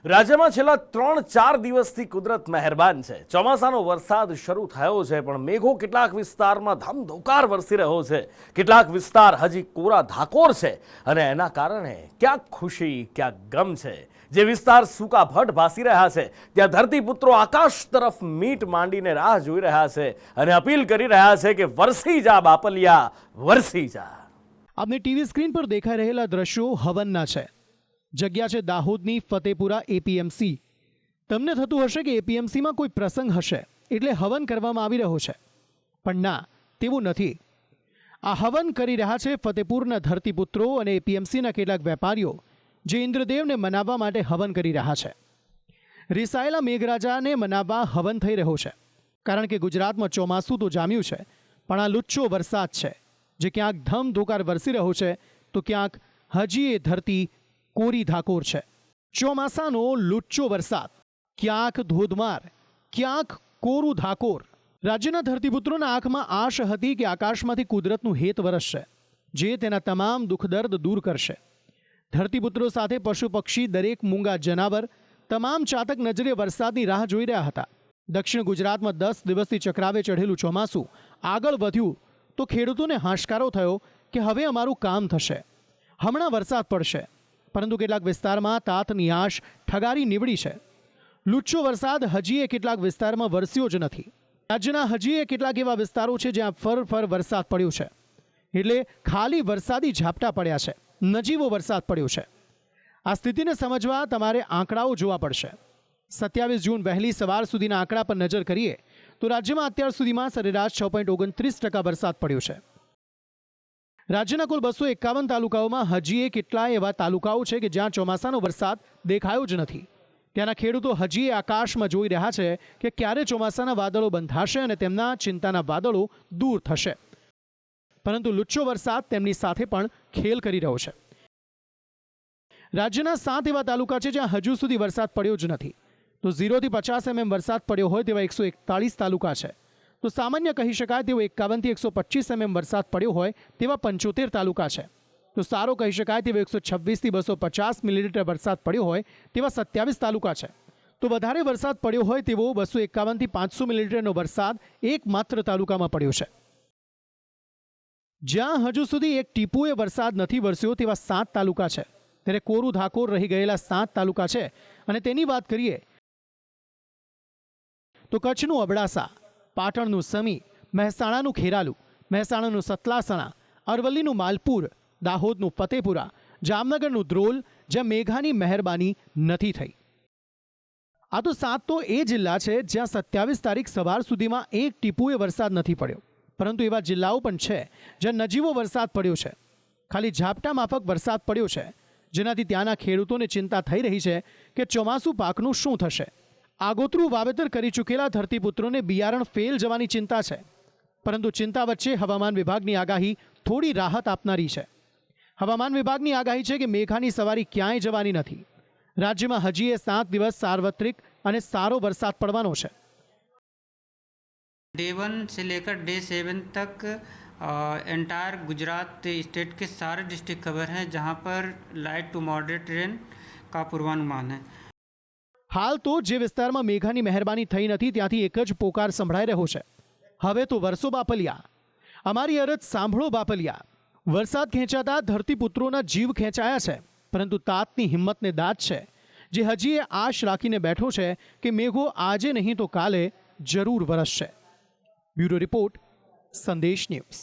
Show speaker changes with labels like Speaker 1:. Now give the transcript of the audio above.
Speaker 1: રાજ્યમાં છેલ્લા 3-4 દિવસથી કુદરત મહેરબાન છે। ચોમાસાનો વરસાદ શરૂ થયો છે, પણ મેઘો કેટલાક વિસ્તારમાં ધમધોકાર વરસી રહ્યો છે। કેટલાક વિસ્તાર હજી કોરા ધાકોર છે અને એના કારણે ક્યાંક ખુશી ક્યાંક ગમ છે। જે વિસ્તાર સૂકા ભટ્ટ ભાસી રહ્યા છે, ત્યાં ધરતીપુત્રો આકાશ તરફ મીટ માંડીને રાહ જોઈ રહ્યા છે અને અપીલ કરી રહ્યા છે કે વરસી જા બાપલિયા, વરસી જા।
Speaker 2: આપને ટીવી સ્ક્રીન પર દેખાઈ રહેલા દ્રશ્યો હવનના છે। જગ્યા છે દાહોદની ફતેપુરા એપીએમસી। તમને થતું હશે કે એપીએમસીમાં કોઈ પ્રસંગ હશે એટલે હવન કરવામાં આવી રહ્યો છે, પણ ના, તેવું નથી। આ હવન કરી રહ્યા છે ફતેપુરના ધરતીપુત્રો અને એપીએમસીના કેટલાક વેપારીઓ, જે ઇન્દ્રદેવને મનાવવા માટે હવન કરી રહ્યા છે। રિસાયેલા મેઘરાજાને મનાવવા હવન થઈ રહ્યો છે, કારણ કે ગુજરાતમાં ચોમાસું તો જામ્યું છે, પણ આ લુચ્ચો વરસાદ છે, જે ક્યાંક ધમધોકાર વરસી રહ્યો છે તો ક્યાંક હજી એ ધરતી કોરી ધાકોર છે। ચોમાસાનો લુચ્ચો વરસાદ, ક્યાંક ધોધમાર, ક્યાંક કોરું ધાકોર। રાજ્યના ધરતીપુત્રોના આંખમાં આશ હતી કે આકાશમાંથી કુદરતનું હેત વરસશે, જે તેના તમામ દુઃખ દર્દ દૂર કરશે। ધરતીપુત્રો સાથે પશુ પક્ષી, દરેક મૂંગા જનાવર, તમામ ચાતક નજરે વરસાદની રાહ જોઈ રહ્યા હતા। દક્ષિણ ગુજરાતમાં 10 દિવસથી ચક્રાવે ચઢેલું ચોમાસું આગળ વધ્યું તો ખેડૂતોને હાશકારો થયો કે હવે અમારું કામ થશે, હમણાં વરસાદ પડશે, પરંતુ કેટલાક વિસ્તારમાં તાતની આશ ઠગારી નીવડી છે। લુચ્ચો વરસાદ હજી એ કેટલાક વિસ્તારમાં વરસ્યો જ નથી। રાજ્યના હજી એ કેટલાક એવા વિસ્તારો છે જ્યાં ફર વરસાદ પડ્યો છે, એટલે ખાલી વરસાદી ઝાપટા પડ્યા છે, નજીવો વરસાદ પડ્યો છે। આ સ્થિતિને સમજવા તમારે આંકડાઓ જોવા પડશે। 27 જૂન વહેલી સવાર સુધીના આંકડા પર નજર કરીએ તો રાજ્યમાં અત્યાર સુધીમાં સરેરાશ 6.29% વરસાદ પડ્યો છે। રાજ્યના કુલ 251 તાલુકાઓમાં હજી એ કેટલાય એવા તાલુકાઓ છે કે જ્યાં ચોમાસાનો વરસાદ દેખાયો જ નથી। ત્યાંના ખેડૂતો હજી એ આકાશમાં જોઈ રહ્યા છે કે ક્યારે ચોમાસાના વાદળો બંધાશે અને તેમના ચિંતાના વાદળો દૂર થશે, પરંતુ લુચ્ચો વરસાદ તેમની સાથે પણ ખેલ કરી રહ્યો છે। રાજ્યના 7 એવા તાલુકા છે જ્યાં હજુ સુધી વરસાદ પડ્યો જ નથી। તો 0 થી 50 mm વરસાદ પડ્યો હોય તેવા 141 તાલુકા છે। તો સામાન્ય કહી શકાય તેવો 51 થી 125 mm વરસાદ પડ્યો હોય તેવા 75 તાલુકા છે। તો સારો કહી શકાય તેવો 126 થી 250 મિલીમીટર વરસાદ પડ્યો હોય તેવા 27 તાલુકા છે। તો વધારે વરસાદ પડ્યો હોય તેવો 251 થી 500 મિલીમીટરનો વરસાદ એકમાત્ર તાલુકામાં પડ્યો છે। જ્યાં હજુ સુધી એક ટીપુએ વરસાદ નથી વરસ્યો તેવા 7 તાલુકા છે, ત્યારે કોરું ધાકોર રહી ગયેલા 7 તાલુકા છે। અને તેની વાત કરીએ તો કચ્છનું અબડાસા, પાટણનું સમી, મહેસાણાનું ખેરાલુ, મહેસાણાનું સતલાસણા, અરવલ્લીનું માલપુર, દાહોદનું ફતેપુરા, જામનગરનું ધ્રોલ, જ્યાં મેઘાની મહેરબાની નથી થઈ। આ તો 7 તો એ જિલ્લા છે જ્યાં 27 તારીખ સવાર સુધીમાં એક ટીપુએ વરસાદ નથી પડ્યો, પરંતુ એવા જિલ્લાઓ પણ છે જ્યાં નજીવો વરસાદ પડ્યો છે, ખાલી ઝાપટા માફક વરસાદ પડ્યો છે, જેનાથી ત્યાંના ખેડૂતોને ચિંતા થઈ રહી છે કે ચોમાસું પાકનું શું થશે। આગોતરું વાવેતર કરી ચૂકેલા ધરતીપુત્રોને બિયારણ ફેલ જવાની ચિંતા છે, પરંતુ ચિંતા વચ્ચે હવામાન વિભાગની આગાહી થોડી રાહત આપનારી છે। હવામાન વિભાગની આગાહી છે કે મેઘાની સવારી ક્યાંય જવાની નથી। રાજ્યમાં હજી એ 7 દિવસ સાર્વત્રિક અને સારો વરસાદ પડવાનો છે।
Speaker 3: डे 1 से लेकर डे 7 तक एंटायर गुजरात स्टेट के सारे डिस्ट्रिक्ट कवर हैं, जहां पर लाइट टू मॉडरेट रेन का पूर्वानुमान है।
Speaker 2: हाल तो जे विસ્તારમાં મેઘાની મહેરબાની થઈ નથી ત્યાંથી એક જ પોકાર સંભળાઈ રહ્યો છે, હવે તો વરસો બાપલિયા, અમારી અરજ સાંભળો બાપલિયા। વરસાદ ખેંચાતા ધરતીપુત્રોના જીવ ખેંચાયા છે, પરંતુ તાતની હિંમતને દાદ છે, જે હજી એ આશ રાખીને બેઠો છે કે મેઘો આજે નહીં તો કાલે જરૂર વરસશે। બ્યુરો રિપોર્ટ, સંદેશ ન્યૂઝ।